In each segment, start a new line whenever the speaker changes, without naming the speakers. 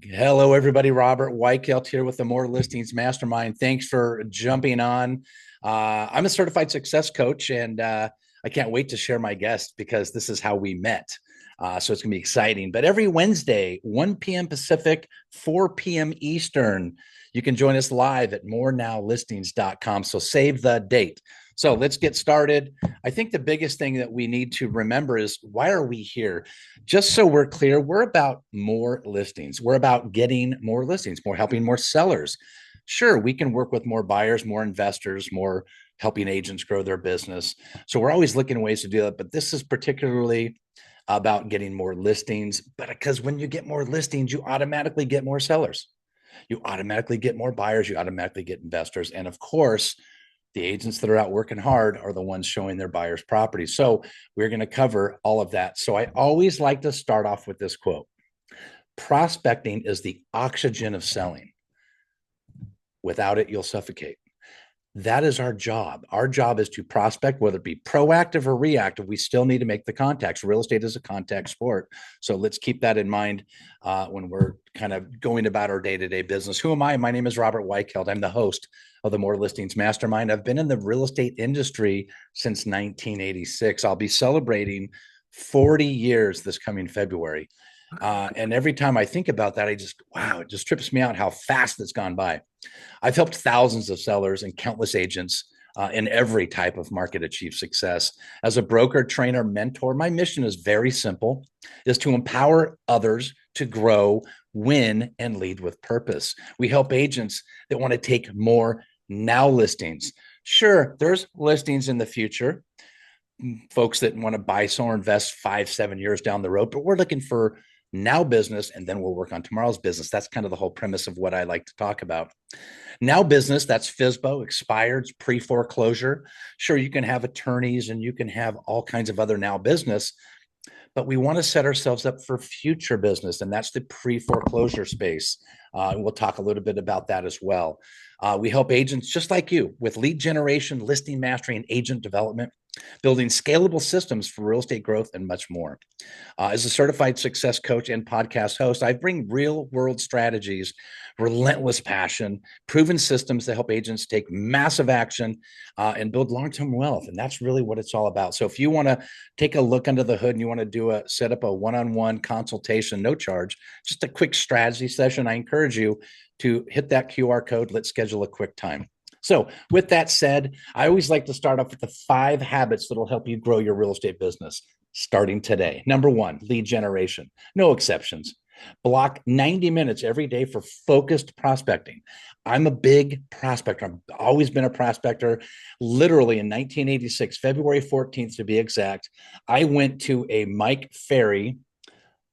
Hello, everybody. Robert Weichelt here with the More Listings Mastermind. Thanks for jumping on. I'm a certified success coach, and I can't wait to share my guest because this is how we met. So it's going to be exciting. But every Wednesday, 1 p.m. Pacific, 4 p.m. Eastern, you can join us live at morenowlistings.com. So save the date. So let's get started. I think the biggest thing that we need to remember is why are we here? Just so we're clear, we're about more listings. We're about getting more listings, more helping more sellers. Sure, we can work with more buyers, more investors, more helping agents grow their business. So we're always looking at ways to do that. But this is particularly about getting more listings. But because when you get more listings, you automatically get more sellers. You automatically get more buyers. You automatically get investors. And of course, the agents that are out working hard are the ones showing their buyers properties. So we're going to cover all of that. So I always like to start off with this quote: prospecting is the oxygen of selling. Without it, you'll suffocate. That is our job. Our job is to prospect, whether it be proactive or reactive. We still need to make the contacts. Real estate is a contact sport. So let's keep that in mind when we're kind of going about our day-to-day business. Who am I? My name is Robert Weichelt. I'm the host of the More Listings Mastermind. I've been in the real estate industry since 1986. I'll be celebrating 40 years this coming February. And every time I think about that, wow, it just trips me out how fast it's gone by. I've helped thousands of sellers and countless agents in every type of market achieve success. As a broker, trainer, mentor, my mission is very simple, is to empower others to grow, win, and lead with purpose. We help agents that want to take more now listings. Sure, there's listings in the future, folks that want to buy or invest 5-7 years down the road, but we're looking for now business, and then we'll work on tomorrow's business. That's kind of the whole premise of what I like to talk about. Now business, that's FSBO, expireds, pre-foreclosure. Sure, you can have attorneys and you can have all kinds of other now business, but we want to set ourselves up for future business, and that's the pre-foreclosure space. We'll talk a little bit about that as well. We help agents just like you with lead generation, listing mastery, and agent development, building scalable systems for real estate growth, and much more. As a certified success coach and podcast host, I bring real world strategies, relentless passion, proven systems that help agents take massive action and build long-term wealth. And that's really what it's all about. So if you want to take a look under the hood and you want to set up a one-on-one consultation, no charge, just a quick strategy session, I encourage you to hit that QR code. Let's schedule a quick time. So with that said, I always like to start off with the 5 habits that will help you grow your real estate business starting today. Number 1, lead generation. No exceptions. Block 90 minutes every day for focused prospecting. I'm a big prospector. I've always been a prospector. Literally in 1986, February 14th to be exact, I went to a Mike Ferry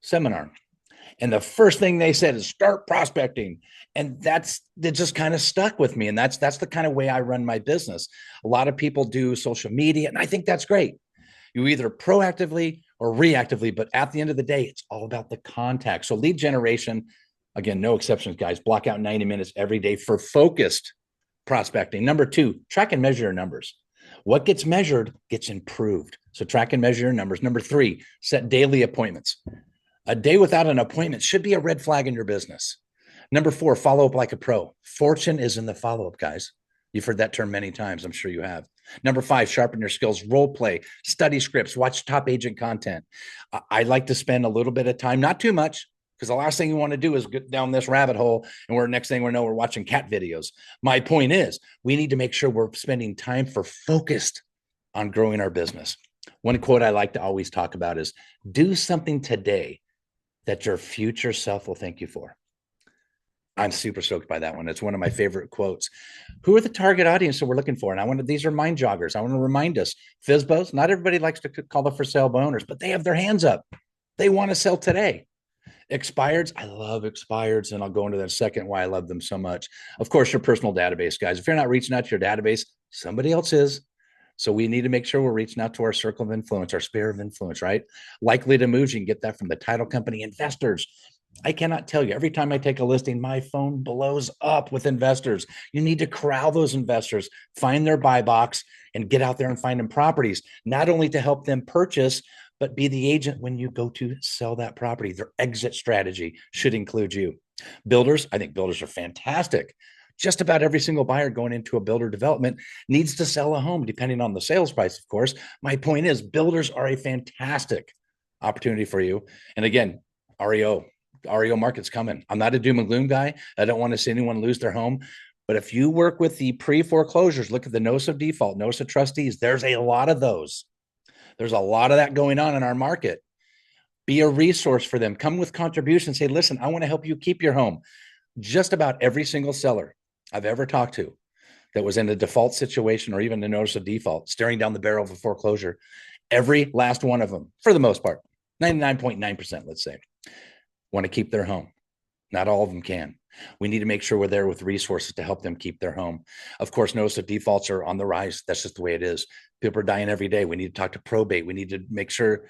seminar. And the first thing they said is start prospecting. And that just kind of stuck with me. And that's the kind of way I run my business. A lot of people do social media, and I think that's great. You either proactively or reactively, but at the end of the day, it's all about the contact. So lead generation, again, no exceptions, guys. Block out 90 minutes every day for focused prospecting. Number 2, track and measure your numbers. What gets measured gets improved. So track and measure your numbers. Number 3, set daily appointments. A day without an appointment should be a red flag in your business. Number 4, follow up like a pro. Fortune is in the follow-up, guys. You've heard that term many times. I'm sure you have. Number 5, sharpen your skills, role play, study scripts, watch top agent content. I like to spend a little bit of time, not too much, because the last thing you want to do is get down this rabbit hole and next thing we know, we're watching cat videos. My point is we need to make sure we're spending time focused on growing our business. One quote I like to always talk about is do something today that your future self will thank you for. I'm super stoked by that one. It's one of my favorite quotes. Who are the target audience that we're looking for? And these are mind joggers. I want to remind us, FSBOs, not everybody likes to call the for sale by owners, but they have their hands up. They want to sell today. Expireds, I love expireds, and I'll go into that in a second why I love them so much. Of course, your personal database, guys. If you're not reaching out to your database, somebody else is. So we need to make sure we're reaching out to our circle of influence, our sphere of influence, right? Likely to move, you can get that from the title company. Investors, I cannot tell you, every time I take a listing, my phone blows up with investors. You need to corral those investors, find their buy box, and get out there and find them properties, not only to help them purchase, but be the agent when you go to sell that property. Their exit strategy should include you. Builders, I think builders are fantastic. Just about every single buyer going into a builder development needs to sell a home, depending on the sales price, of course. My point is, builders are a fantastic opportunity for you. And again, REO market's coming. I'm not a doom and gloom guy. I don't want to see anyone lose their home. But if you work with the pre-foreclosures, look at the notice of default, notice of trustees, there's a lot of those. There's a lot of that going on in our market. Be a resource for them. Come with contributions. Say, listen, I want to help you keep your home. Just about every single seller I've ever talked to that was in a default situation or even a notice of default, staring down the barrel of a foreclosure, every last one of them, for the most part, 99.9%, let's say, want to keep their home. Not all of them can. We need to make sure we're there with resources to help them keep their home. Of course, notice of defaults are on the rise. That's just the way it is. People are dying every day. We need to talk to probate. We need to make sure.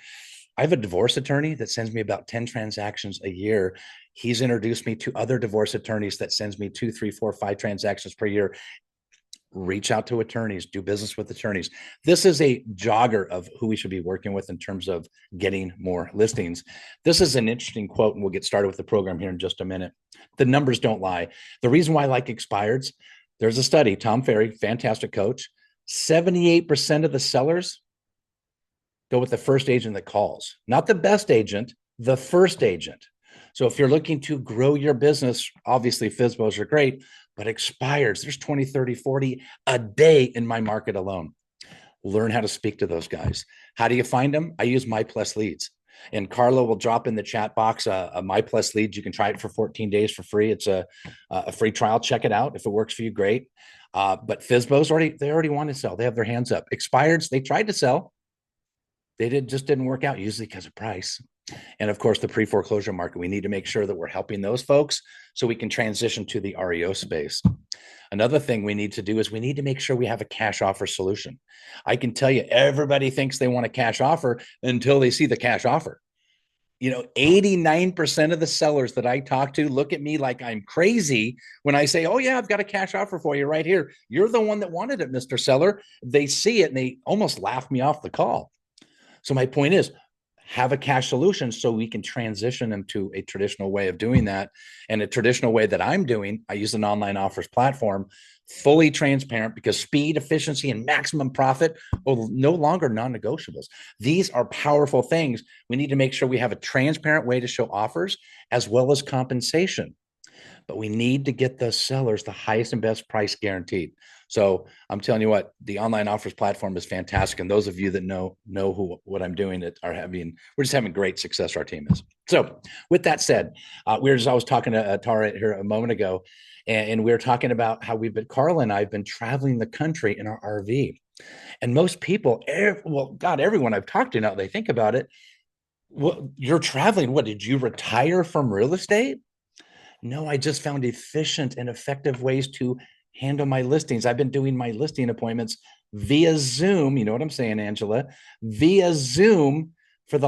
I have a divorce attorney that sends me about 10 transactions a year. He's introduced me to other divorce attorneys that sends me 2, 3, 4, 5 transactions per year. Reach out to attorneys, do business with attorneys. This is a jogger of who we should be working with in terms of getting more listings. This is an interesting quote, and we'll get started with the program here in just a minute. The numbers don't lie. The reason why I like expireds, there's a study, Tom Ferry, fantastic coach, 78% of the sellers go with the first agent that calls, not the best agent, the first agent. So if you're looking to grow your business, obviously FSBOs are great, but expires, there's 20, 30, 40 a day in my market alone. Learn how to speak to those guys. How do you find them? I use My Plus Leads. And Carla will drop in the chat box a My Plus Leads. You can try it for 14 days for free. It's a free trial. Check it out. If it works for you, great. But FSBOs they already want to sell. They have their hands up. Expireds, they tried to sell. Just didn't work out, usually because of price. And of course, the pre-foreclosure market, we need to make sure that we're helping those folks so we can transition to the REO space. Another thing we need to do is we need to make sure we have a cash offer solution. I can tell you, everybody thinks they want a cash offer until they see the cash offer. 89% of the sellers that I talk to look at me like I'm crazy when I say, oh yeah, I've got a cash offer for you right here. You're the one that wanted it, Mr. Seller. They see it and they almost laugh me off the call. So my point is, have a cash solution so we can transition them to a traditional way of doing that. And a traditional way that I'm doing, I use an online offers platform, fully transparent, because speed, efficiency, and maximum profit are no longer non-negotiables. These are powerful things. We need to make sure we have a transparent way to show offers as well as compensation. But we need to get the sellers the highest and best price guaranteed. So I'm telling you what, the online offers platform is fantastic. And those of you that know what I'm doing we're just having great success. Our team is. So with that said, I was talking to Tara here a moment ago, and we were talking about how Carla and I have been traveling the country in our RV. And most people, everyone I've talked to now, they think about it. Well, you're traveling. What, did you retire from real estate? No, I just found efficient and effective ways to handle my listings. I've been doing my listing appointments via Zoom. You know what I'm saying, Angela? Via Zoom for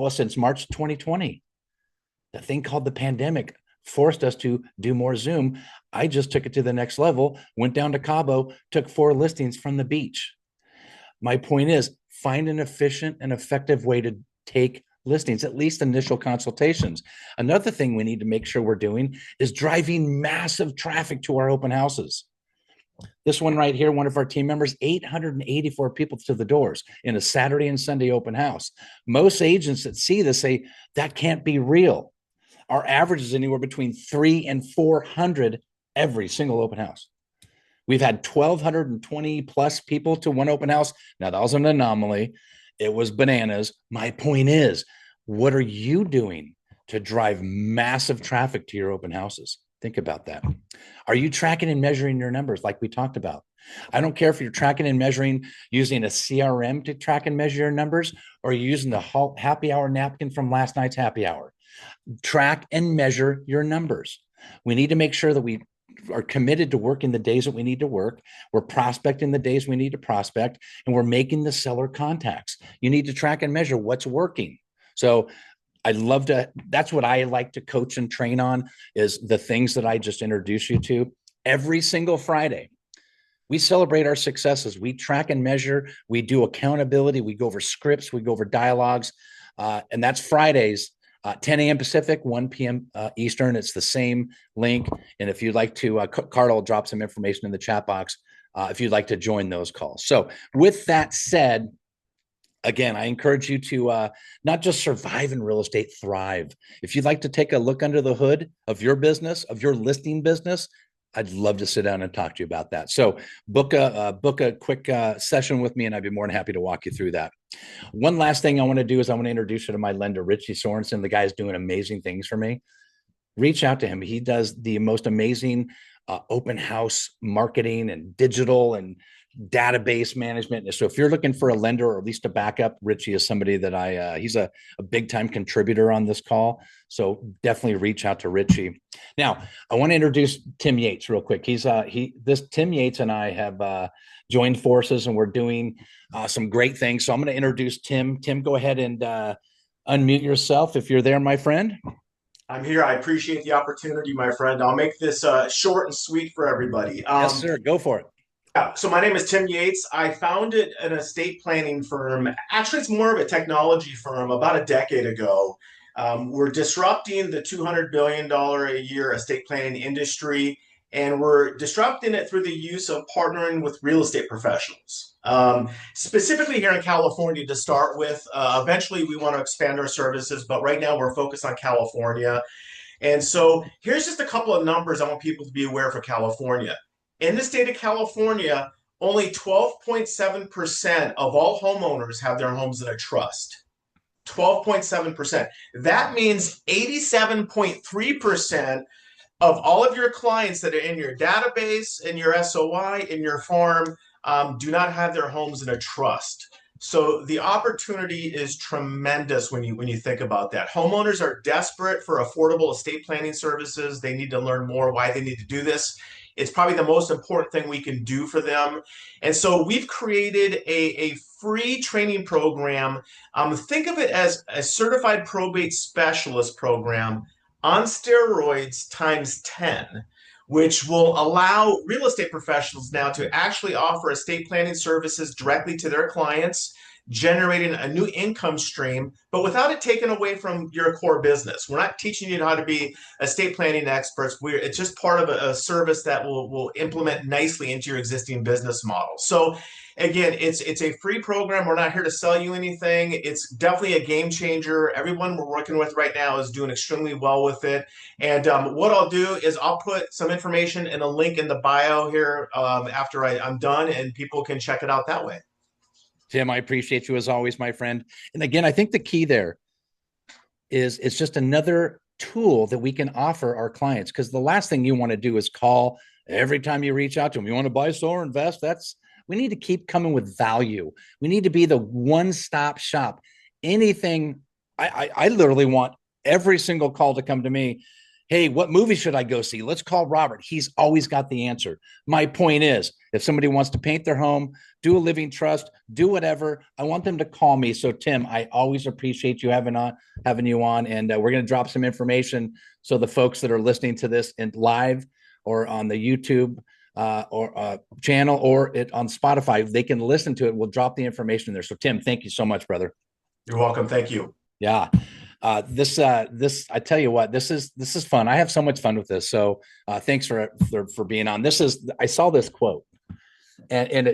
since March 2020. The thing called the pandemic forced us to do more Zoom. I just took it to the next level, went down to Cabo, took 4 listings from the beach. My point is, find an efficient and effective way to take listings, at least initial consultations. Another thing we need to make sure we're doing is driving massive traffic to our open houses. This one right here, one of our team members, 884 people to the doors in a Saturday and Sunday open house. Most agents that see this say that can't be real. Our average is anywhere between 300 and 400 every single open house. We've had 1,220 plus people to one open house. Now, that was an anomaly. It was bananas. My point is, what are you doing to drive massive traffic to your open houses? Think about that. Are you tracking and measuring your numbers like we talked about? I don't care if you're tracking and measuring using a CRM to track and measure your numbers, or you're using the happy hour napkin from last night's happy hour. Track and measure your numbers. We need to make sure that we are committed to working the days that we need to work. We're prospecting the days we need to prospect, and we're making the seller contacts. You need to track and measure what's working. So that's what I like to coach and train on, is the things that I just introduced you to every single Friday. We celebrate our successes. We track and measure. We do accountability. We go over scripts. We go over dialogues. And that's Fridays, 10 a.m. Pacific, 1 p.m. Eastern. It's the same link. And if you'd like to, Carl will drop some information in the chat box if you'd like to join those calls. So, with that said, again, I encourage you to not just survive in real estate, thrive. If you'd like to take a look under the hood of your business, of your listing business, I'd love to sit down and talk to you about that. So book a quick session with me, and I'd be more than happy to walk you through that. One last thing I want to do is I want to introduce you to my lender, Richie Sorensen. The guy's doing amazing things for me. Reach out to him. He does the most amazing open house marketing and digital and database management. So if you're looking for a lender or at least a backup, Richie is somebody that he's a big time contributor on this call. So definitely reach out to Richie. Now I want to introduce Tim Yates real quick. Tim Yates and I have joined forces and we're doing some great things. So I'm going to introduce Tim. Tim, go ahead and unmute yourself if you're there, my friend.
I'm here. I appreciate the opportunity, my friend. I'll make this short and sweet for everybody.
Yes, sir. Go for it.
Yeah, so my name is Tim Yates. I founded an estate planning firm. Actually, it's more of a technology firm about a decade ago. We're disrupting the $200 billion a year estate planning industry, and we're disrupting it through the use of partnering with real estate professionals. Specifically here in California to start with. Eventually, we want to expand our services, but right now we're focused on California. And so here's just a couple of numbers I want people to be aware for California. In the state of California, only 12.7% of all homeowners have their homes in a trust. 12.7%. That means 87.3% of all of your clients that are in your database, in your SOI, in your farm, do not have their homes in a trust. So the opportunity is tremendous when you think about that. Homeowners are desperate for affordable estate planning services. They need to learn more why they need to do this. It's probably the most important thing we can do for them. And so we've created a free training program. Think of it as a certified probate specialist program on steroids times 10, which will allow real estate professionals now to actually offer estate planning services directly to their clients, generating a new income stream, but without it taking away from your core business. We're not teaching you how to be estate planning experts. It's just part of a service that will implement nicely into your existing business model. So again, it's a free program. We're not here to sell you anything. It's definitely a game changer. Everyone we're working with right now is doing extremely well with it. And what I'll do is I'll put some information and a link in the bio here after I'm done, and people can check it out that way.
Tim, I appreciate you as always, my friend. And again, I think the key there is it's just another tool that we can offer our clients, because the last thing you want to do is call every time you reach out to them. You want to buy, sell, or invest? We need to keep coming with value. We need to be the one-stop shop. Anything, I literally want every single call to come to me. Hey, what movie should I go see? Let's call Robert. He's always got the answer. My point is, if somebody wants to paint their home, do a living trust, do whatever, I want them to call me. So Tim, I always appreciate you having you on, and we're going to drop some information so the folks that are listening to this in live or on the YouTube or channel or it on Spotify, they can listen to it. We'll drop the information there. So Tim, thank you so much, brother.
You're welcome. Thank you.
Yeah. This I tell you what, this is fun. I have so much fun with this. So thanks for being on. I saw this quote, and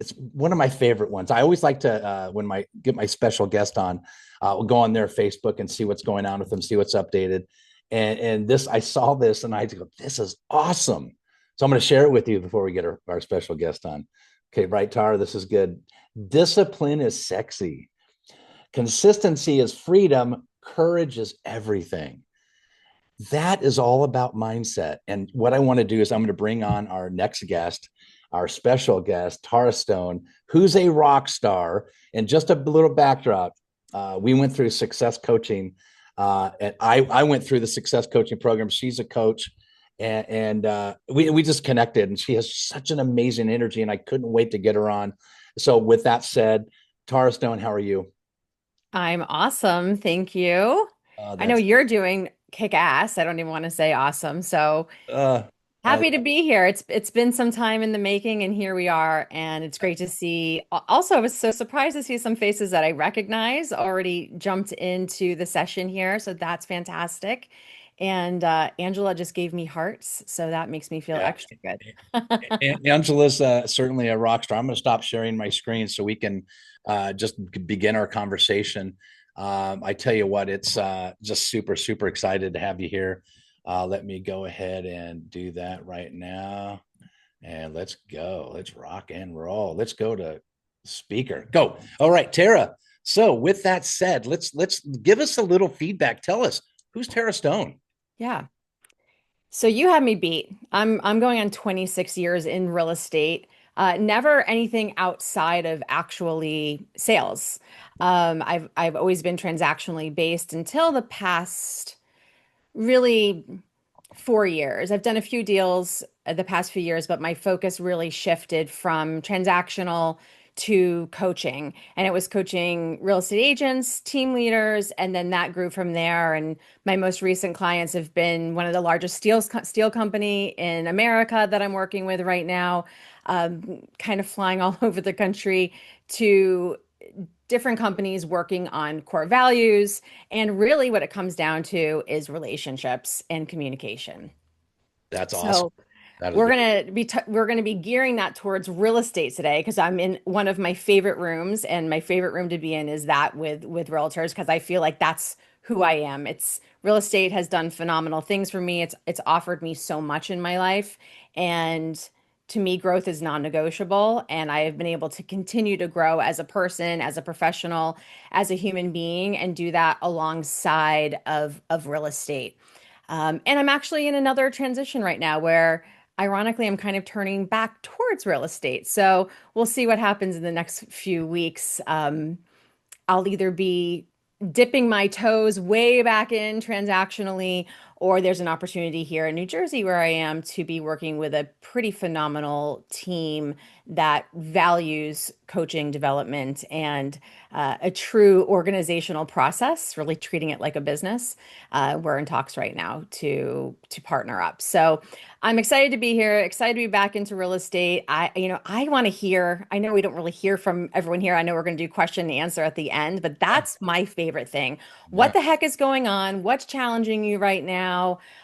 it's one of my favorite ones. I always like to when get my special guest on, we'll go on their Facebook and see what's going on with them, see what's updated. And I saw this and I go, this is awesome. So I'm going to share it with you before we get our special guest on. Okay, right, Tara, this is good. Discipline is sexy. Consistency is freedom. Courage is everything. That is all about mindset. And what I want to do is I'm going to bring on our next guest, our special guest, Tara Stone, who's a rock star. And just a little backdrop, we went through success coaching, and I went through the success coaching program. She's a coach, and we just connected. And she has such an amazing energy, and I couldn't wait to get her on. So with that said, Tara Stone, how are you?
I'm awesome. Thank you. I know
That's
you're doing kick ass. I don't even want to say awesome. So
uh,
Happy to be here. It's been some time in the making, and here we are. And it's great to see. Also, I was so surprised to see some faces that I recognize already jumped into the session here. So that's fantastic. And Angela just gave me hearts, so that makes me feel
Yeah.
extra good.
Angela's certainly a rock star. I'm going to stop sharing my screen so we can just begin our conversation. I tell you what, it's just super, super excited to have you here. Let me go ahead and do that right now. And let's go. Let's rock and roll. Let's go to speaker. Go. All right, Tara. So with that said, let's give us a little feedback. Tell us, who's Tara Stone?
Yeah. So you have me beat. I'm going on 26 years in real estate. Never anything outside of actually sales. I've always been transactionally based until the past really 4 years. I've done a few deals the past few years, but my focus really shifted from transactional to coaching. And it was coaching real estate agents, team leaders, and then that grew from there. And my most recent clients have been one of the largest steel company in America that I'm working with right now, kind of flying all over the country to different companies working on core values. And really, what it comes down to is relationships and communication.
That's awesome.
So
That is very
we're gonna be gearing that towards real estate today because I'm in one of my favorite rooms, and my favorite room to be in is that with realtors because I feel like that's who I am. It's real estate has done phenomenal things for me. It's offered me so much in my life, and to me, growth is non-negotiable, and I have been able to continue to grow as a person, as a professional, as a human being, and do that alongside of real estate. And I'm actually in another transition right now where, ironically, I'm kind of turning back towards real estate. So we'll see what happens in the next few weeks. I'll either be dipping my toes way back in transactionally, or there's an opportunity here in New Jersey where I am to be working with a pretty phenomenal team that values coaching development and a true organizational process, really treating it like a business. We're in talks right now to partner up. So I'm excited to be here, excited to be back into real estate. I want to hear, I know we don't really hear from everyone here. I know we're going to do question and answer at the end, but
yeah.
that's my favorite thing.
Yeah.
What the heck is going on? What's challenging you right now?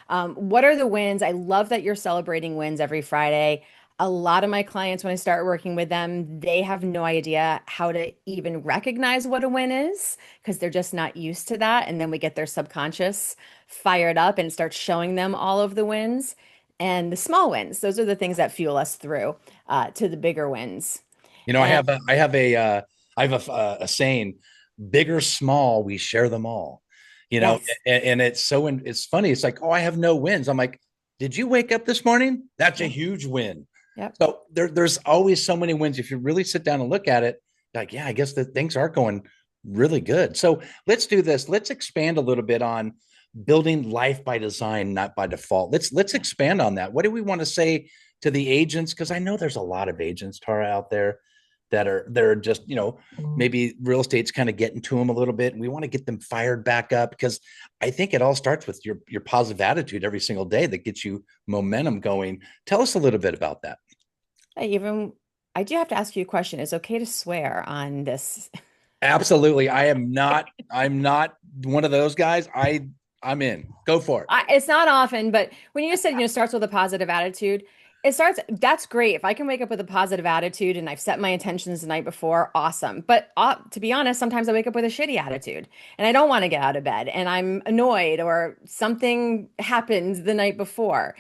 What are the wins? I love that you're celebrating wins every Friday. A lot of my clients, when I start working with them, they have no idea how to even recognize what a win is because they're just not used to that. And then we get their subconscious fired up and start showing them all of the wins and the small wins. Those are the things that fuel us through to the bigger wins.
You know,
And
I have a saying, big or small, we share them all. You know,
yes,
and it's so it's funny. It's like, oh, I have no wins. I'm like, did you wake up this morning? That's a
yeah,
huge win.
yep.
So there's always so many wins. If you really sit down and look at it, like, yeah, I guess that things are going really good. So let's do this. Let's expand a little bit on building life by design, not by default. Let's expand on that. What do we want to say to the agents? Because I know there's a lot of agents, Tara, out there that are they're just, maybe real estate's kind of getting to them a little bit, and we want to get them fired back up because I think it all starts with your positive attitude every single day that gets you momentum going. Tell us a little bit about that.
Even I do have to ask you a question. It's okay to swear on this.
Absolutely. I'm not one of those guys. I'm in. Go for it.
It's not often, but when you said, starts with a positive attitude, that's great. If I can wake up with a positive attitude and I've set my intentions the night before, awesome. But to be honest, sometimes I wake up with a shitty attitude and I don't want to get out of bed and I'm annoyed or something happened the night before.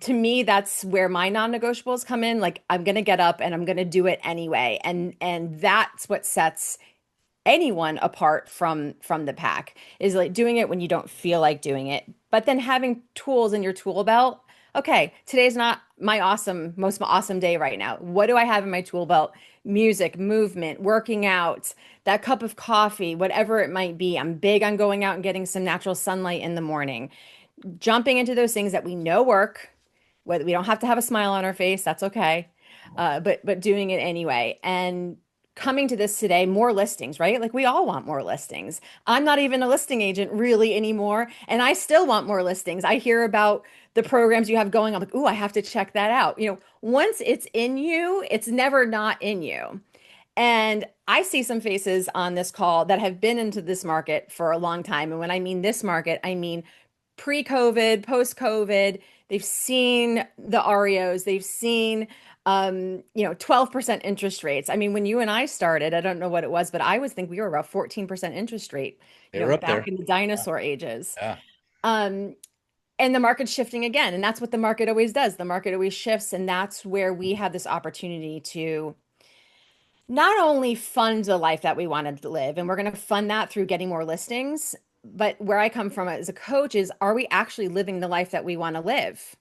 To me, that's where my non-negotiables come in. Like I'm going to get up and I'm going to do it anyway. And that's what sets anyone apart from the pack is like doing it when you don't feel like doing it, but then having tools in your tool belt. Okay, today's not my most awesome day right now. What do I have in my tool belt? Music, movement, working out, that cup of coffee, whatever it might be. I'm big on going out and getting some natural sunlight in the morning, jumping into those things that we know work, whether we don't have to have a smile on our face, that's okay. But doing it anyway. And coming to this today, more listings, right? Like we all want more listings. I'm not even a listing agent really anymore, and I still want more listings. I hear about the programs you have going. I'm like, ooh, I have to check that out. Once it's in you, it's never not in you. And I see some faces on this call that have been into this market for a long time. And when I mean this market, I mean pre-COVID, post-COVID. They've seen the REOs, they've seen 12% interest rates. I mean, when you and I started, I don't know what it was, but I would think we were about 14% interest rate,
They were up
back
there.
in the dinosaur ages.
Yeah.
Um, and the market's shifting again. And that's what the market always does. The market always shifts. And that's where we have this opportunity to not only fund the life that we wanted to live, and we're going to fund that through getting more listings, but where I come from as a coach is, are we actually living the life that we want to live?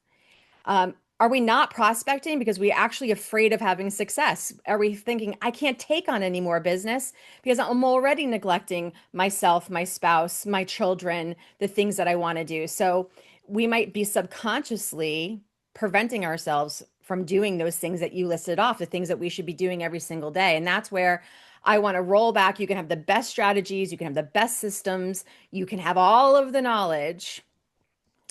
Are we not prospecting because we're actually afraid of having success? Are we thinking, I can't take on any more business because I'm already neglecting myself, my spouse, my children, the things that I want to do? So we might be subconsciously preventing ourselves from doing those things that you listed off, the things that we should be doing every single day. And that's where I want to roll back. You can have the best strategies, you can have the best systems, you can have all of the knowledge,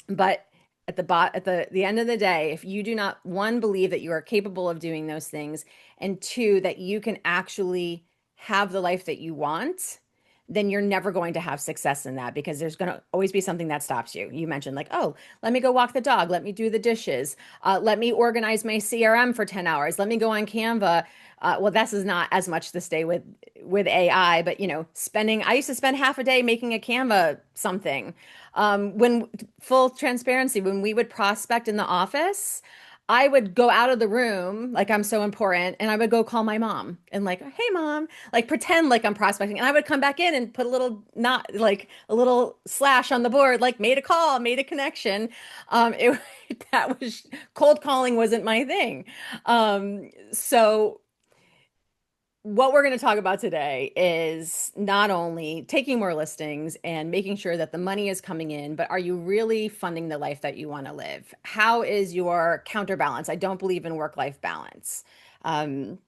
but at the end of the day, if you do not, one, believe that you are capable of doing those things, and two, that you can actually have the life that you want, then you're never going to have success in that, because there's going to always be something that stops you. You mentioned like, oh, let me go walk the dog, let me do the dishes, let me organize my CRM for 10 hours, let me go on Canva. Well, this is not as much this day with AI, but I used to spend half a day making a Canva something. When full transparency, when we would prospect in the office, I would go out of the room like I'm so important, and I would go call my mom and like, hey mom, like pretend like I'm prospecting, and I would come back in and put a little, not like a little slash on the board, like made a call, made a connection. It that was, cold calling wasn't my thing. So what we're going to talk about today is not only taking more listings and making sure that the money is coming in, but are you really funding the life that you want to live? How is your counterbalance? I don't believe in work-life balance. Um,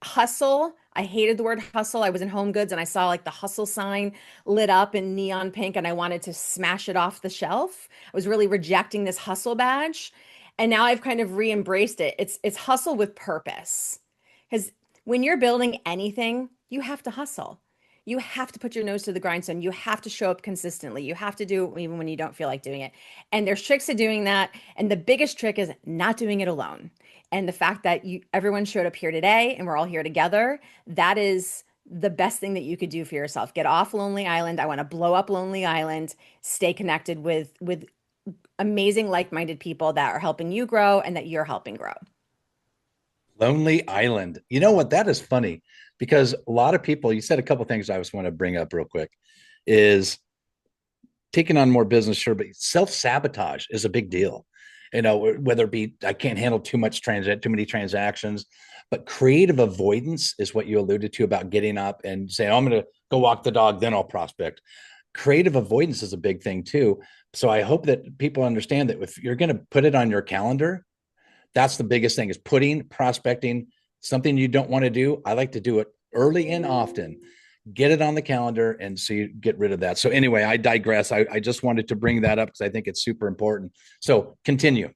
Hustle. I hated the word hustle. I was in Home Goods and I saw like the hustle sign lit up in neon pink, and I wanted to smash it off the shelf. I was really rejecting this hustle badge. And now I've kind of re-embraced it. It's hustle with purpose. Because when you're building anything, you have to hustle. You have to put your nose to the grindstone. You have to show up consistently. You have to do it even when you don't feel like doing it. And there's tricks to doing that. And the biggest trick is not doing it alone. And the fact that everyone showed up here today and we're all here together, that is the best thing that you could do for yourself. Get off Lonely Island. I want to blow up Lonely Island. Stay connected with amazing like-minded people that are helping you grow and that you're helping grow.
Lonely Island. You know what? That is funny because a lot of people, you said a couple of things I just want to bring up real quick, is taking on more business, sure, but self-sabotage is a big deal. Whether it be I can't handle too many transactions, but creative avoidance is what you alluded to about getting up and saying, oh, I'm going to go walk the dog, then I'll prospect. Creative avoidance is a big thing too. So I hope that people understand that if you're going to put it on your calendar, that's the biggest thing, is putting prospecting, something you don't want to do. I like to do it early and often. Get it on the calendar, and so you get rid of that. So anyway, I digress. I just wanted to bring that up because I think it's super important. So continue.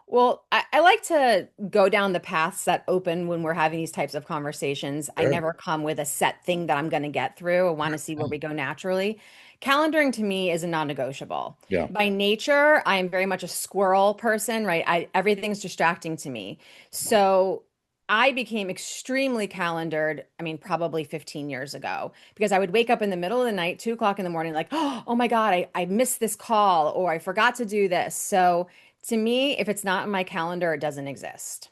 Well, I like to go down the paths that open when we're having these types of conversations. I
Sure.
never come with a set thing that I'm going to get through. I want to see where we go naturally. Calendaring to me is a non-negotiable.
Yeah.
By nature, I am very much a squirrel person, right? Everything's distracting to me. So I became extremely calendared, I mean, probably 15 years ago, because I would wake up in the middle of the night, 2 o'clock in the morning, like, oh my God, I missed this call, or I forgot to do this. So to me, if it's not in my calendar, it doesn't exist.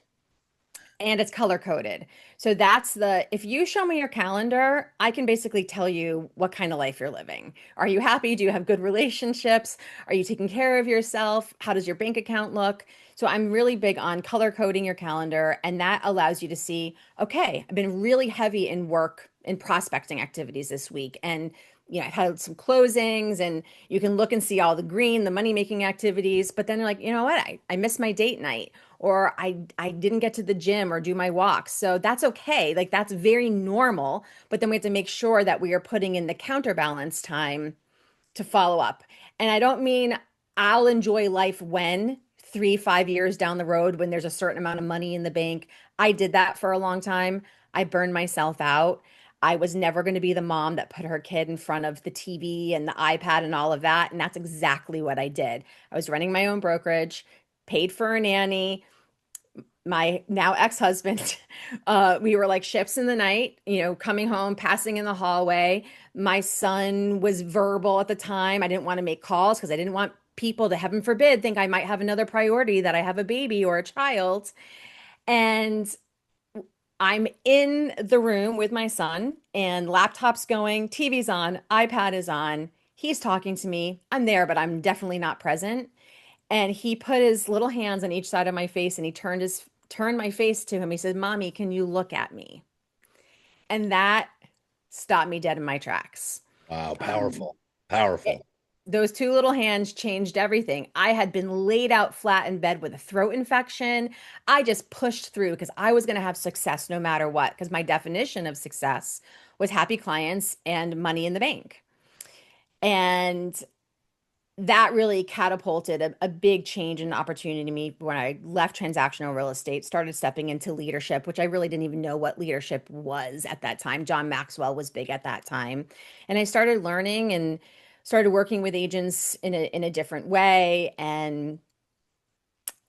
And it's color coded. So if you show me your calendar, I can basically tell you what kind of life you're living. Are you happy? Do you have good relationships? Are you taking care of yourself? How does your bank account look? So I'm really big on color coding your calendar, and that allows you to see, okay, I've been really heavy in work and prospecting activities this week. And I've had some closings and you can look and see all the green, the money making activities, but then they're like, you know what? I missed my date night or I didn't get to the gym or do my walks. So that's okay. Like that's very normal. But then we have to make sure that we are putting in the counterbalance time to follow up. And I don't mean I'll enjoy life when 3, 5 years down the road when there's a certain amount of money in the bank. I did that for a long time. I burned myself out. I was never going to be the mom that put her kid in front of the TV and the iPad and all of that. And that's exactly what I did. I was running my own brokerage, paid for a nanny, my now ex-husband, we were like ships in the night, coming home, passing in the hallway. My son was verbal at the time. I didn't want to make calls because I didn't want people to, heaven forbid, think I might have another priority, that I have a baby or a child. And I'm in the room with my son and laptop's going, TV's on, iPad is on. He's talking to me. I'm there, but I'm definitely not present. And he put his little hands on each side of my face and he turned my face to him. He said, "Mommy, can you look at me?" And that stopped me dead in my tracks.
Wow,
Um,
powerful,
it,
powerful.
those two little hands changed everything. I had been laid out flat in bed with a throat infection. I just pushed through because I was going to have success no matter what, because my definition of success was happy clients and money in the bank. And that really catapulted a big change and opportunity to me when I left transactional real estate, started stepping into leadership, which I really didn't even know what leadership was at that time. John Maxwell was big at that time. And I started learning and started working with agents in a different way and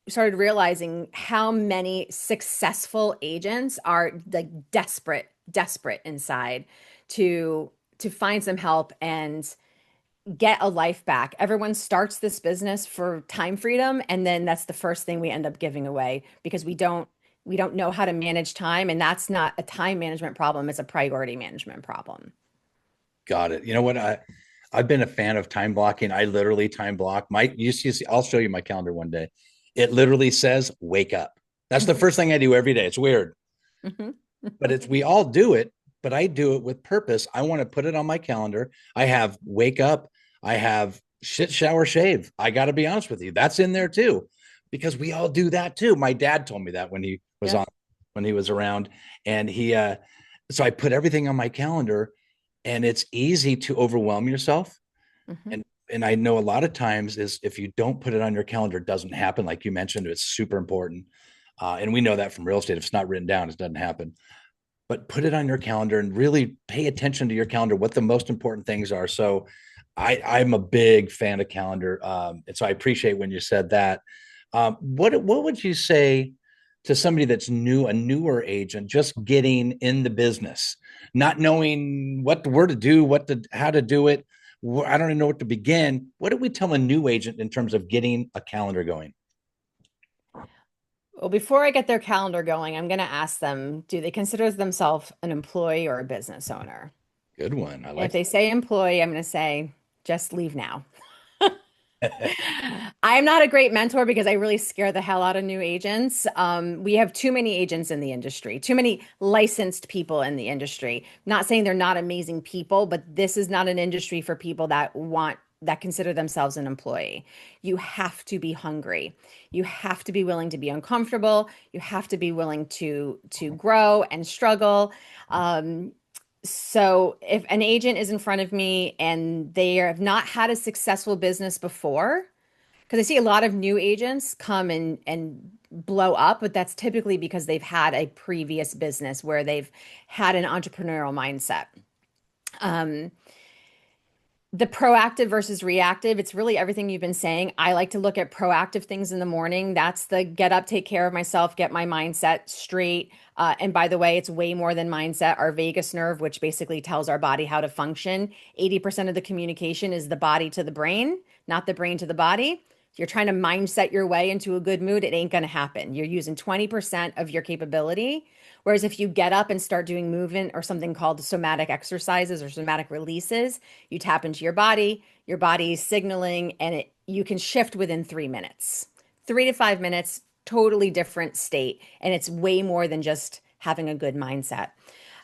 started realizing how many successful agents are like desperate inside to find some help and get a life back. Everyone starts this business for time freedom, and then that's the first thing we end up giving away because we don't know how to manage time, and that's not a time management problem, it's a priority management problem.
Got it. You know what? I've been a fan of time blocking. I literally time block. See, I'll show you my calendar one day. It literally says wake up. That's the first thing I do every day. It's weird,
Mhm.
but it's we all do it, but I do it with purpose. I want to put it on my calendar. I have wake up, I have shit, shower, shave. I got to be honest with you. That's in there too, because we all do that too. My dad told me that
Yeah.
when he was around, and so I put everything on my calendar, and it's easy to overwhelm yourself.
Mhm.
And I know a lot of times is if you don't put it on your calendar, it doesn't happen. Like you mentioned, it's super important. And we know that from real estate. If it's not written down, it doesn't happen. But put it on your calendar and really pay attention to your calendar, what the most important things are. So I'm a big fan of calendar. And so I appreciate when you said that. What would you say to somebody that's new, a newer agent, just getting in the business, not knowing where to do, how to do it? I don't even know what to begin. What do we tell a new agent in terms of getting a calendar going?
Well, before I get their calendar going, I'm going to ask them, do they consider themselves an employee or a business owner?
Good one. I
And if
like
they say employee, I'm going to say, just leave now.
that.
I'm not a great mentor because I really scare the hell out of new agents. We have too many agents in the industry, too many licensed people in the industry. Not saying they're not amazing people, but this is not an industry for people that consider themselves an employee. You have to be hungry. You have to be willing to be uncomfortable. You have to be willing to grow and struggle. So if an agent is in front of me and they have not had a successful business before, because I see a lot of new agents come and blow up, but that's typically because they've had a previous business where they've had an entrepreneurial mindset. Um, the proactive versus reactive, it's really everything you've been saying. I like to look at proactive things in the morning. That's the get up, take care of myself, get my mindset straight. And by the way, it's way more than mindset. Our vagus nerve, which basically tells our body how to function, 80% of the communication is the body to the brain, not the brain to the body. If you're trying to mindset your way into a good mood, it ain't going to happen. You're using 20% of your capability. Whereas if you get up and start doing movement or something called somatic exercises or somatic releases, you tap into your body's signaling, and you can shift within 3 minutes. 3 to 5 minutes, totally different state. And it's way more than just having a good mindset.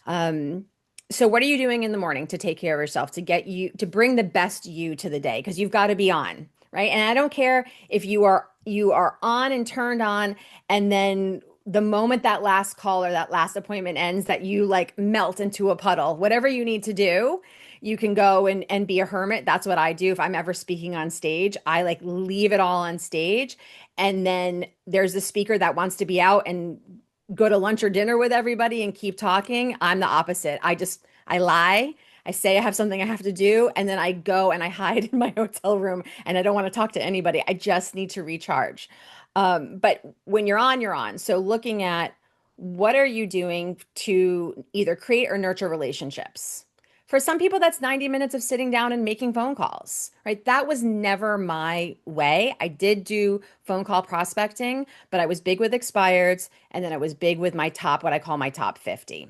Um, So what are you doing in the morning to take care of yourself, to get you to bring the best you to the day? Because you've got to be on, right? And I don't care if you are on and turned on, and then the moment that last call or that last appointment ends, that you like melt into a puddle. Whatever you need to do, you can go and be a hermit. That's what I do if I'm ever speaking on stage. I like leave it all on stage. And then there's the speaker that wants to be out and go to lunch or dinner with everybody and keep talking. I'm the opposite. I lie. I say I have something I have to do, and then I go and I hide in my hotel room and I don't want to talk to anybody. I just need to recharge. But when you're on, you're on. So looking at what are you doing to either create or nurture relationships? For some people, that's 90 minutes of sitting down and making phone calls, right? That was never my way. I did do phone call prospecting, but I was big with expireds, and then I was big with my top, what I call my top 50,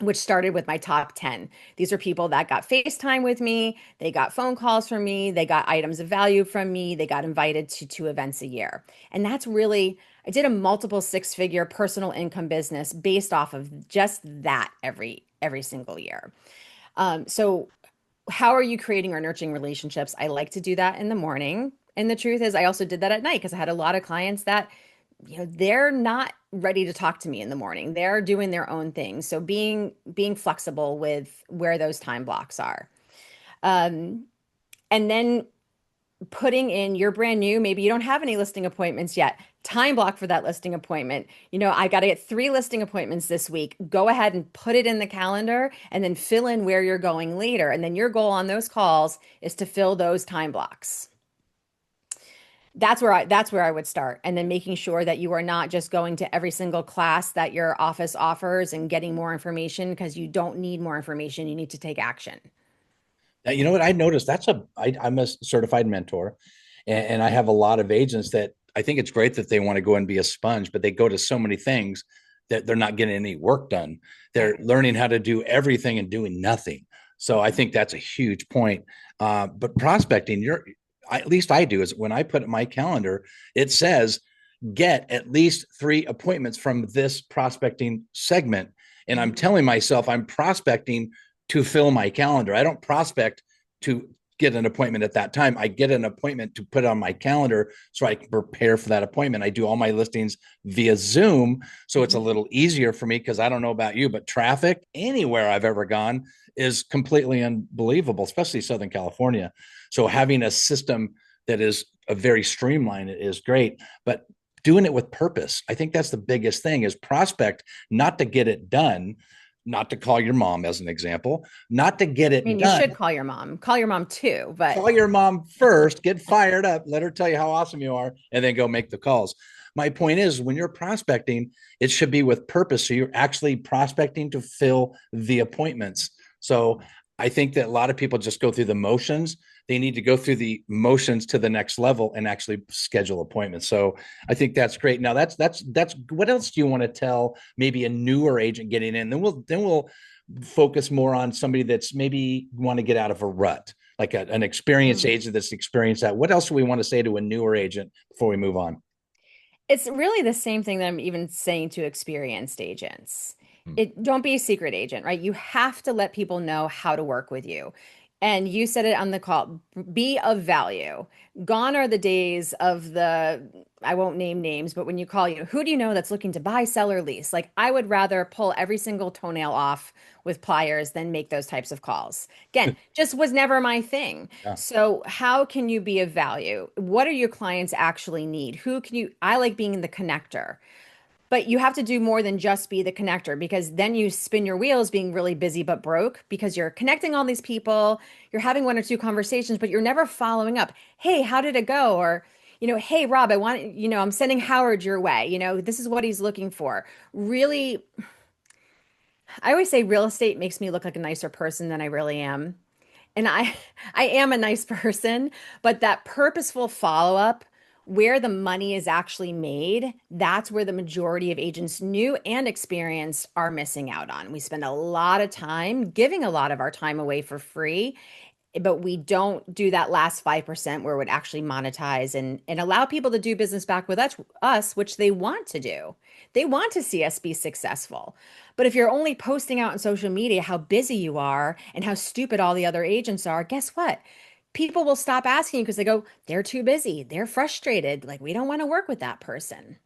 which started with my top 10. These are people that got FaceTime with me, they got phone calls from me, they got items of value from me, they got invited to 2 events a year. And that's really, I did a multiple six-figure personal income business based off of just that every single year. So how are you creating or nurturing relationships? I like to do that in the morning. And the truth is, I also did that at night because I had a lot of clients that, they're not ready to talk to me in the morning. They're doing their own thing. So being flexible with where those time blocks are. Um, and then putting in, you're brand new, maybe you don't have any listing appointments yet. Time block for that listing appointment. I got to get 3 listing appointments this week. Go ahead and put it in the calendar and then fill in where you're going later. And then your goal on those calls is to fill those time blocks. That's where I would start. And then making sure that you are not just going to every single class that your office offers and getting more information, because you don't need more information. You need to take action.
Now, you know what I noticed? I'm a certified mentor, and I have a lot of agents that I think it's great that they want to go and be a sponge, but they go to so many things that they're not getting any work done. They're learning how to do everything and doing nothing. So I think that's a huge point. But prospecting, at least I do, is when I put in my calendar, it says get at least 3 appointments from this prospecting segment. And I'm telling myself I'm prospecting to fill my calendar. I don't prospect to get an appointment at that time. I get an appointment to put on my calendar so I can prepare for that appointment. I do all my listings via Zoom. So it's a little easier for me because I don't know about you, but traffic anywhere I've ever gone is completely unbelievable, especially Southern California. So having a system that is a very streamlined is great, but doing it with purpose. I think that's the biggest thing, is prospect, not to get it done, not to call your mom as an example, not to get it
I mean, you
done.
should call your mom. Call your mom too, but
Call your mom first, get fired up, let her tell you how awesome you are, and then go make the calls. My point is, when you're prospecting, it should be with purpose. So you're actually prospecting to fill the appointments. So I think that a lot of people just go through the motions. They need to go through the motions to the next level and actually schedule appointments. So I think that's great. Now that's what else do you want to tell maybe a newer agent getting in? Then we'll focus more on somebody that's maybe want to get out of a rut, like an experienced agent that's experienced that. What else do we want to say to a newer agent before we move on?
it's really the same thing that I'm even saying to experienced agents.
Hmm.
Don't be a secret agent, right? You have to let people know how to work with you. And you said it on the call, be of value. Gone are the days of I won't name names, but when you call, who do you know that's looking to buy, sell, or lease? Like, I would rather pull every single toenail off with pliers than make those types of calls. Again, just was never my thing.
Yeah.
So how can you be of value? What do your clients actually need? I like being the connector. But you have to do more than just be the connector, because then you spin your wheels being really busy but broke, because you're connecting all these people, you're having 1 or 2 conversations, but you're never following up. Hey, how did it go? Or, hey, Rob, I'm sending Howard your way. This is what he's looking for. Really, I always say real estate makes me look like a nicer person than I really am. And I am a nice person, but that purposeful follow-up where the money is actually made, that's where the majority of agents, new and experienced, are missing out on. We spend a lot of time giving a lot of our time away for free, but we don't do that last 5% where it would actually monetize and allow people to do business back with us, which they want to do. They want to see us be successful. But if you're only posting out on social media how busy you are and how stupid all the other agents are, guess what? People will stop asking you because they go, they're too busy. They're frustrated. Like, we don't want to work with that person.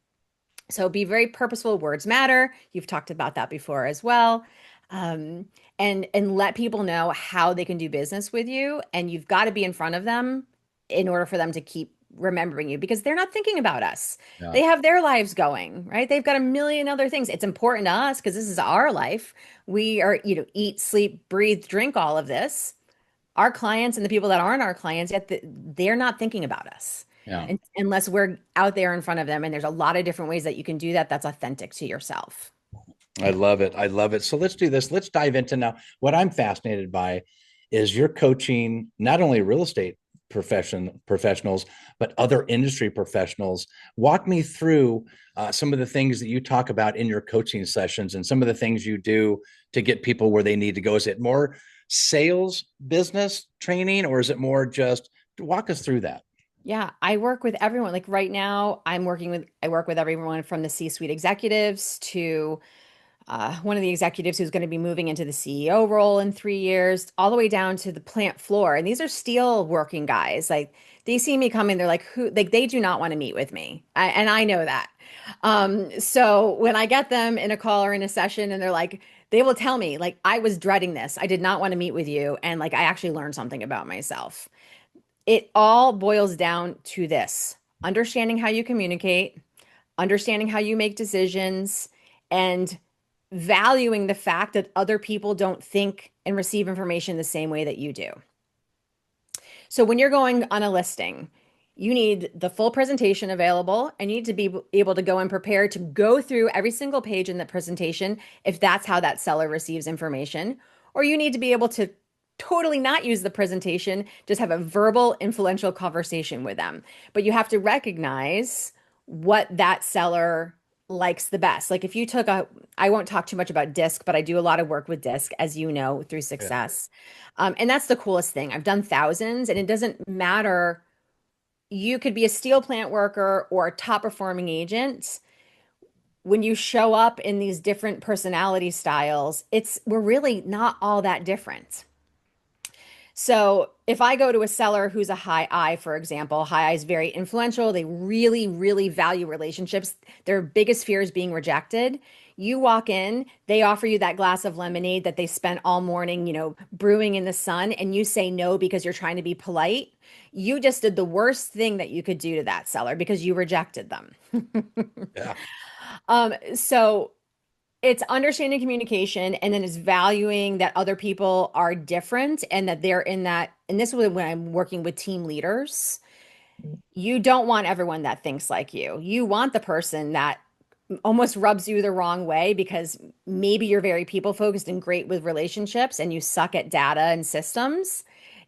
So be very purposeful. Words matter. You've talked about that before as well. Um, and let people know how they can do business with you. And you've got to be in front of them in order for them to keep remembering you because they're not thinking about us.
Yeah.
They have their lives going, right? They've got a million other things. It's important to us because this is our life. We are, eat, sleep, breathe, drink all of this. Our clients and the people that aren't our clients yet, they're not thinking about us.
Yeah.
And unless we're out there in front of them. And there's a lot of different ways that you can do that that's authentic to yourself.
I love it. I love it. So let's do this. Let's dive into now. What I'm fascinated by is you're coaching not only real estate professionals, but other industry professionals. Walk me through some of the things that you talk about in your coaching sessions and some of the things you do to get people where they need to go. Is it more sales business training, or is it more just walk us through that?
Yeah, I work with everyone. Like right now, I work with everyone from the C-suite executives to one of the executives who's going to be moving into the CEO role in 3 years, all the way down to the plant floor. And these are steel working guys. Like they see me coming, they're like, who, like they do not want to meet with me. And I know that. So when I get them in a call or in a session and they're like, they will tell me like, I was dreading this. I did not want to meet with you. And like, I actually learned something about myself. It all boils down to this: understanding how you communicate, understanding how you make decisions, and valuing the fact that other people don't think and receive information the same way that you do. So when you're going on a listing, you need the full presentation available and you need to be able to go and prepare to go through every single page in the presentation if that's how that seller receives information. Or you need to be able to totally not use the presentation, just have a verbal, influential conversation with them. But you have to recognize what that seller likes the best. Like if you took a, I won't talk too much about disc, but I do a lot of work with disc, as you know, through
Yeah.
success. And that's the coolest thing. I've done thousands, and it doesn't matter. You could be a steel plant worker or a top performing agent. When you show up in these different personality styles, we're really not all that different. So if I go to a seller who's a high I, for example, high I is very influential. They really, really value relationships. Their biggest fear is being rejected. You walk in, they offer you that glass of lemonade that they spent all morning, brewing in the sun, and you say no because you're trying to be polite. You just did the worst thing that you could do to that seller because you rejected them.
Yeah.
So it's understanding communication and then it's valuing that other people are different and that they're in that. And this is when I'm working with team leaders. You don't want everyone that thinks like you. You want the person that almost rubs you the wrong way because maybe you're very people focused and great with relationships and you suck at data and systems.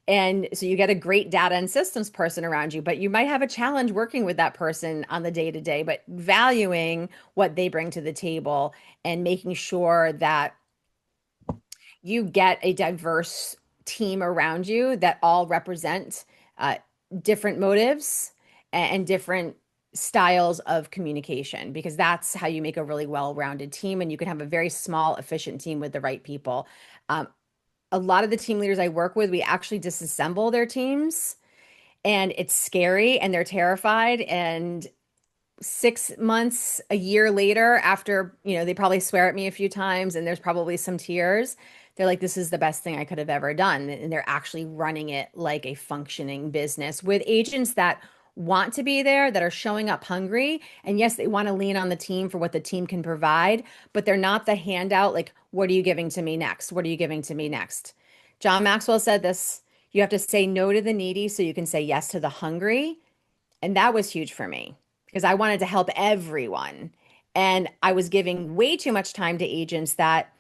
And so you get a great data and systems person around you, but you might have a challenge working with that person on the day to day, but valuing what they bring to the table and making sure that you get a diverse team around you that all represent uh, different motives and different styles of communication, because that's how you make a really well-rounded team and you can have a very small, efficient team with the right people. Um, a lot of the team leaders I work with, we actually disassemble their teams and it's scary and they're terrified. And 6 months, a year later, after, they probably swear at me a few times and there's probably some tears, they're like, this is the best thing I could have ever done. And they're actually running it like a functioning business with agents that want to be there, that are showing up hungry. And yes, they want to lean on the team for what the team can provide, but they're not the handout, like, what are you giving to me next? What are you giving to me next? John Maxwell said this: you have to say no to the needy so you can say yes to the hungry. And that was huge for me because I wanted to help everyone. And I was giving way too much time to agents that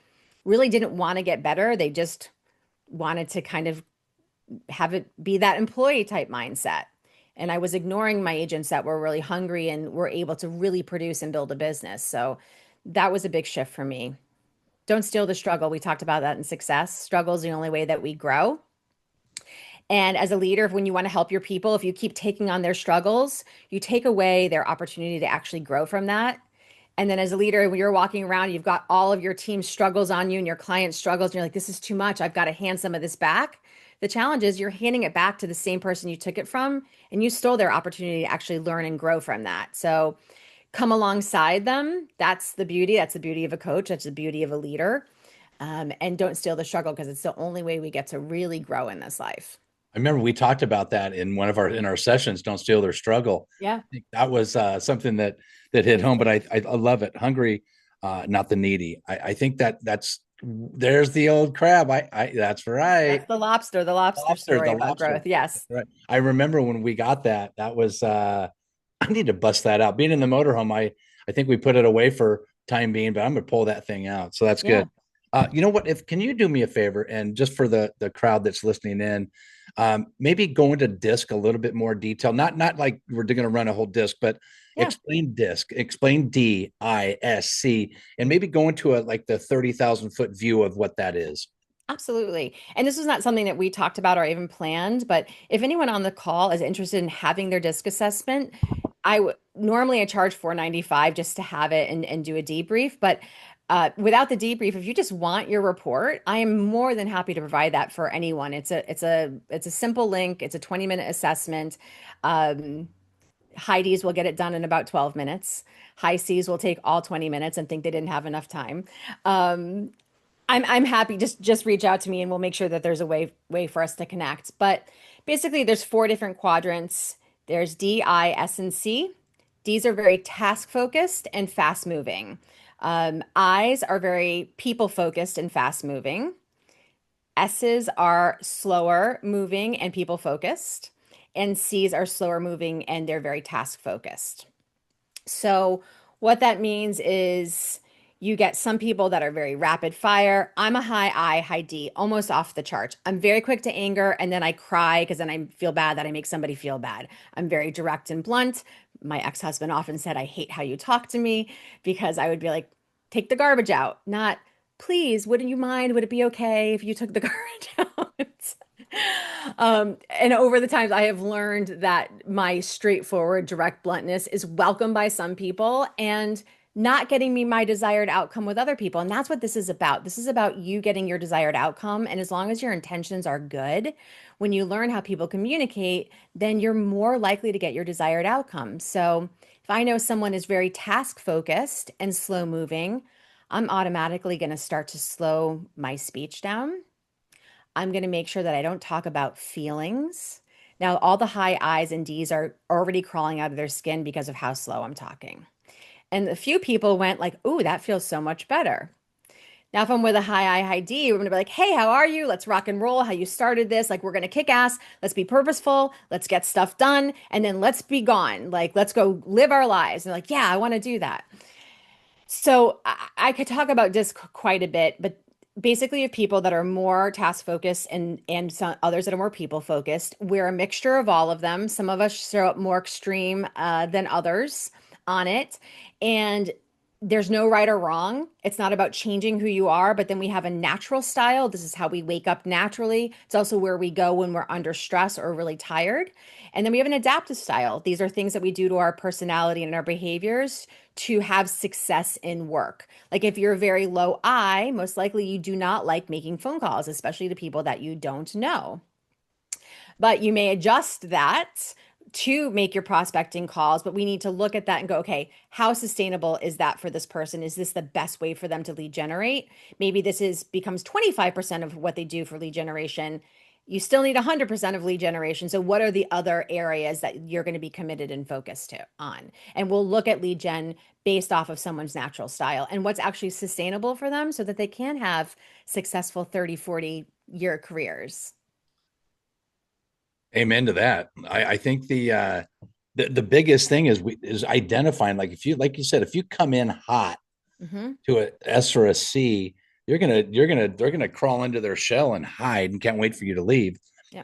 really didn't want to get better. They just wanted to kind of have it be that employee type mindset. And I was ignoring my agents that were really hungry and were able to really produce and build a business. So that was a big shift for me. Don't steal the struggle. We talked about that in success. Struggle is the only way that we grow. And as a leader, when you want to help your people, if you keep taking on their struggles, you take away their opportunity to actually grow from that. And then as a leader, when you're walking around, you've got all of your team's struggles on you and your client's struggles, and you're like, this is too much. I've got to hand some of this back. The challenge is you're handing it back to the same person you took it from, and you stole their opportunity to actually learn and grow from that. So come alongside them. That's the beauty. That's the beauty of a coach. That's the beauty of a leader. And don't steal the struggle, because it's the only way we get to really grow in this life.
I remember we talked about that in one of our sessions. Don't steal their struggle.
Yeah.
I think that was something that hit home. But I love it. Hungry, not the needy. I think that's there's the old crab. I that's right.
That's the lobster story
The
about
lobster.
growth. Yes.
Right. I remember when we got that. That was I need to bust that out. Being in the motorhome, I think we put it away for time being, but I'm gonna pull that thing out. So that's
Yeah.
good. You know what? If can you do me a favor, and just for the crowd that's listening in, maybe go into disc a little bit more detail. Not like we're going to run a whole disc, but
Yeah.
explain disc, explain DISC, and maybe go into a like the 30,000 foot view of what that is.
Absolutely. And this was not something that we talked about or even planned, but if anyone on the call is interested in having their disc assessment, normally I charge 495 just to have it and do a debrief. But without the debrief, if you just want your report, I am more than happy to provide that for anyone. It's a simple link. It's a 20-minute assessment. Um, High D's will get it done in about 12 minutes. High C's will take all 20 minutes and think they didn't have enough time. Um, I'm happy. Just reach out to me and we'll make sure that there's a way for us to connect. But basically, there's four different quadrants. There's D, I, S, and C. D's are very task focused and fast moving. I's are very people focused and fast moving. S's are slower moving and people focused. And C's are slower moving and they're very task focused. So, what that means is you get some people that are very rapid fire. I'm a high I, high D, almost off the charts. I'm very quick to anger and then I cry because then I feel bad that I make somebody feel bad. I'm very direct and blunt. My ex-husband often said, I hate how you talk to me, because I would be like, take the garbage out, not, please, wouldn't you mind? Would it be okay if you took the garbage out? And over the times, I have learned that my straightforward, direct bluntness is welcomed by some people and not getting me my desired outcome with other people. And that's what this is about. This is about you getting your desired outcome. And as long as your intentions are good, when you learn how people communicate, then you're more likely to get your desired outcome. So if I know someone is very task focused and slow moving, I'm automatically going to start to slow my speech down. I'm going to make sure that I don't talk about feelings. Now, all the high I's and D's are already crawling out of their skin because of how slow I'm talking. And a few people went like, "Ooh, that feels so much better." Now, if I'm with a high I, high D, we're going to be like, "Hey, how are you? Let's rock and roll. How you started this? Like, we're going to kick ass. Let's be purposeful. Let's get stuff done. And then let's be gone. Like, let's go live our lives." And like, yeah, I want to do that. So I could talk about disc quite a bit, but basically, you have people that are more task focused and some others that are more people focused. We're a mixture of all of them. Some of us show up more extreme than others on it, and there's no right or wrong. It's not about changing who you are, but then we have a natural style. This is how we wake up naturally. It's also where we go when we're under stress or really tired. And then we have an adaptive style. These are things that we do to our personality and our behaviors to have success in work. Like if you're very low I, most likely you do not like making phone calls, especially to people that you don't know. But you may adjust that to make your prospecting calls, but we need to look at that and go, okay, how sustainable is that for this person? Is this the best way for them to lead generate? Maybe this is becomes 25% of what they do for lead generation. You still need 100% of lead generation. So what are the other areas that you're going to be committed and focused to on? And we'll look at lead gen based off of someone's natural style and what's actually sustainable for them so that they can have successful 30, 40-year careers.
Amen to that. I think the biggest thing is identifying, like if you like you said, if you come in hot
Mm-hmm.
to a S or a C, they're gonna crawl into their shell and hide and can't wait for you to leave.
Yeah.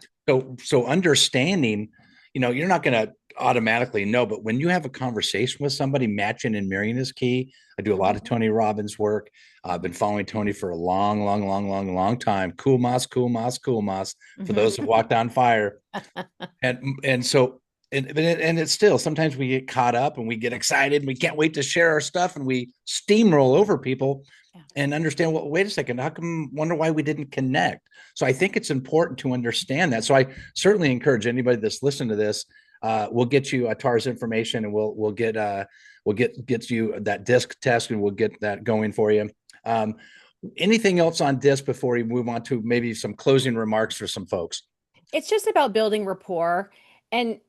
So understanding, you're not gonna automatically no, but when you have a conversation with somebody, matching and mirroring is key. I do a lot of Tony Robbins work. I've been following Tony for a long, long, long, long, long time. Cool moss, cool moss, cool moss. For those who walked on fire, and so and it's still sometimes we get caught up and we get excited and we can't wait to share our stuff and we steamroll over people
Yeah.
and understand, well, wait a second, how come, wonder why we didn't connect. So I think it's important to understand that. So I certainly encourage anybody that's listening to this, we'll get you Tara's information and we'll get you that disc test and we'll get that going for you. Anything else on disc before we move on to maybe some closing remarks for some folks?
It's just about building rapport, and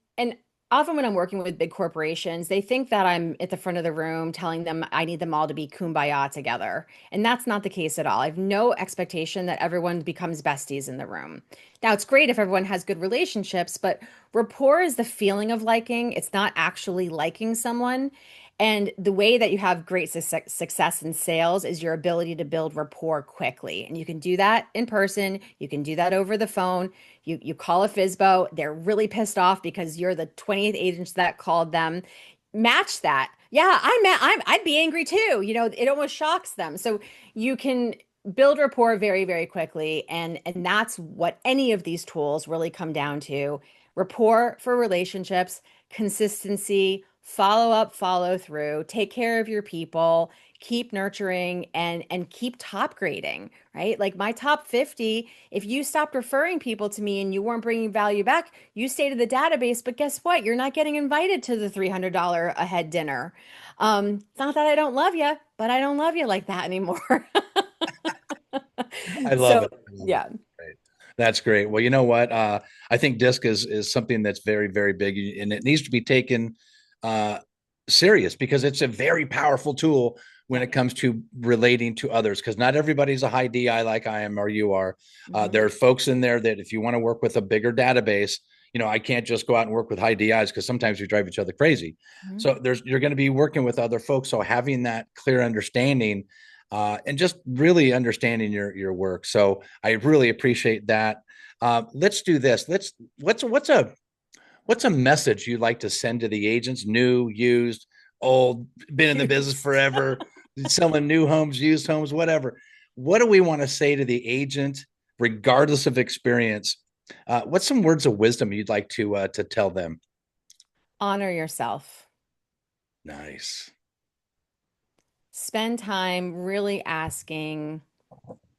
often when I'm working with big corporations, they think that I'm at the front of the room telling them I need them all to be kumbaya together, and that's not the case at all. I have no expectation that everyone becomes besties in the room. Now, it's great if everyone has good relationships, but rapport is the feeling of liking. It's not actually liking someone. And the way that you have great success in sales is your ability to build rapport quickly. And you can do that in person. You can do that over the phone. You call a FISBO, they're really pissed off because you're the 20th agent that called them. Match that. Yeah, I'd be angry too. You know, it almost shocks them. So you can build rapport very, very quickly. And that's what any of these tools really come down to. Rapport for relationships, consistency, follow up, follow through, take care of your people, keep nurturing and keep top grading, right? Like my top 50, if you stopped referring people to me and you weren't bringing value back, you stay to the database, but guess what? You're not getting invited to the $300 a head dinner. It's not that I don't love you, but I don't love you like that anymore.
I love
So,
it. I love it.
yeah.
Great. That's great. Well, you know what? I think disc is something that's very, very big, and it needs to be taken uh, serious because it's a very powerful tool when
Yeah.
it comes to relating to others. Because not everybody's a high DI like I am or you are.
Mhm.
There are folks in there that if you want to work with a bigger database, you know, I can't just go out and work with high DIs because sometimes we drive each other crazy.
Mhm.
So you're going to be working with other folks. So having that clear understanding and just really understanding your work. So I really appreciate that. Let's do this. What's a message you'd like to send to the agents, new, used, old, been in the business forever, selling new homes, used homes, whatever? What do we want to say to the agent, regardless of experience? What's some words of wisdom you'd like to tell them?
Honor yourself.
Nice.
Spend time really asking,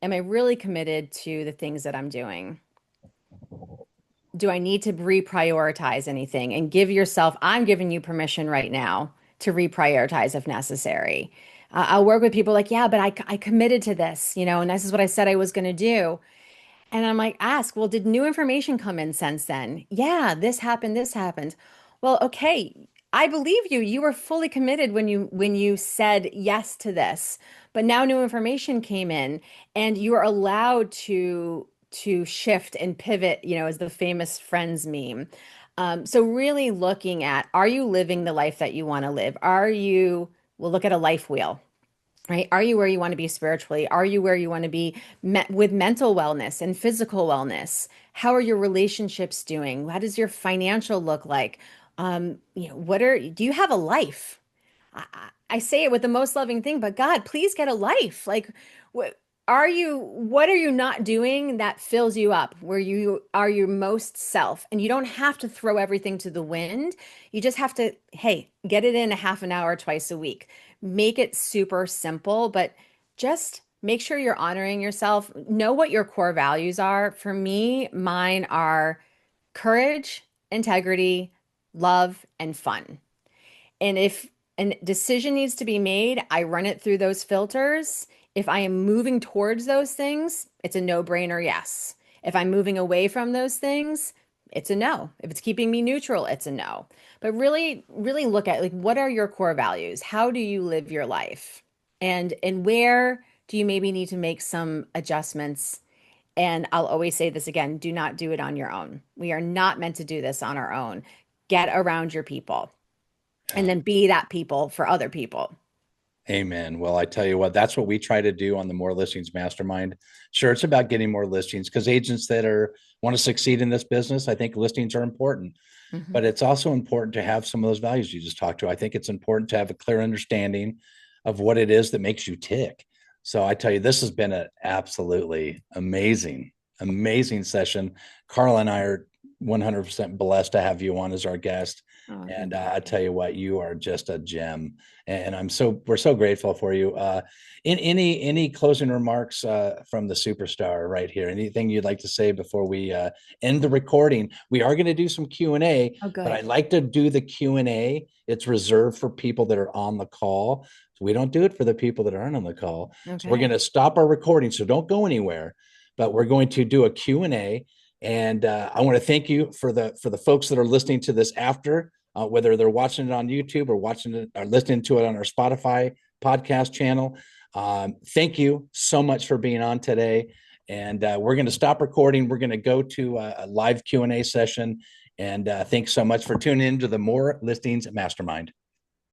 am I really committed to the things that I'm doing? Do I need to reprioritize anything? And give yourself, I'm giving you permission right now to reprioritize if necessary. I'll work with people like, yeah, but I committed to this, you know, and this is what I said I was going to do. And I'm like, ask, well, did new information come in since then? Yeah, this happened, this happened. Well, okay, I believe you. You were fully committed when you said yes to this. But now new information came in and you are allowed to shift and pivot, you know, as the famous Friends meme. So really looking at, are you living the life that you want to live? We'll look at a life wheel, right? Are you where you want to be spiritually? Are you where you want to be with mental wellness and physical wellness? How are your relationships doing? How does your financial look like? You know, do you have a life? I say it with the most loving thing, but God, please get a life. Like, what are you not doing that fills you up, where you are your most self? And you don't have to throw everything to the wind. You just have to, hey, get it in a half an hour twice a week. Make it super simple, but just make sure you're honoring yourself. Know what your core values are. For me, mine are courage, integrity, love, and fun. And if a decision needs to be made, I run it through those filters. If I am moving towards those things, it's a no-brainer, yes. If I'm moving away from those things, it's a no. If it's keeping me neutral, it's a no. But really, really look at like what are your core values? How do you live your life? And where do you maybe need to make some adjustments? And I'll always say this again, do not do it on your own. We are not meant to do this on our own. Get around your people and
Yeah.
then be that people for other people.
Amen. Well, I tell you what, that's what we try to do on the More Listings Mastermind. Sure, it's about getting more listings because agents that want to succeed in this business, I think listings are important.
Mhm.
But it's also important to have some of those values you just talked to. I think it's important to have a clear understanding of what it is that makes you tick. So I tell you, this has been an absolutely amazing, amazing session. Carl and I are 100% blessed to have you on as our guest.
Oh,
And
thank you.
I tell you what, you are just a gem, and we're so grateful for you. In any closing remarks from the superstar right here? Anything you'd like to say before we end the recording? We are going to do some Q&A,
Oh,
but
good.
I'd like to do the Q&A. It's reserved for people that are on the call. So we don't do it for the people that aren't on the call. So we're
Okay.
going to stop our recording. So don't go anywhere, but we're going to do a Q&A. And I want to thank you for the folks that are listening to this after, whether they're watching it on YouTube or watching it or listening to it on our Spotify podcast channel. Thank you so much for being on today. And we're going to stop recording. We're going to go to a live Q&A session. And thanks so much for tuning in to the More Listings Mastermind.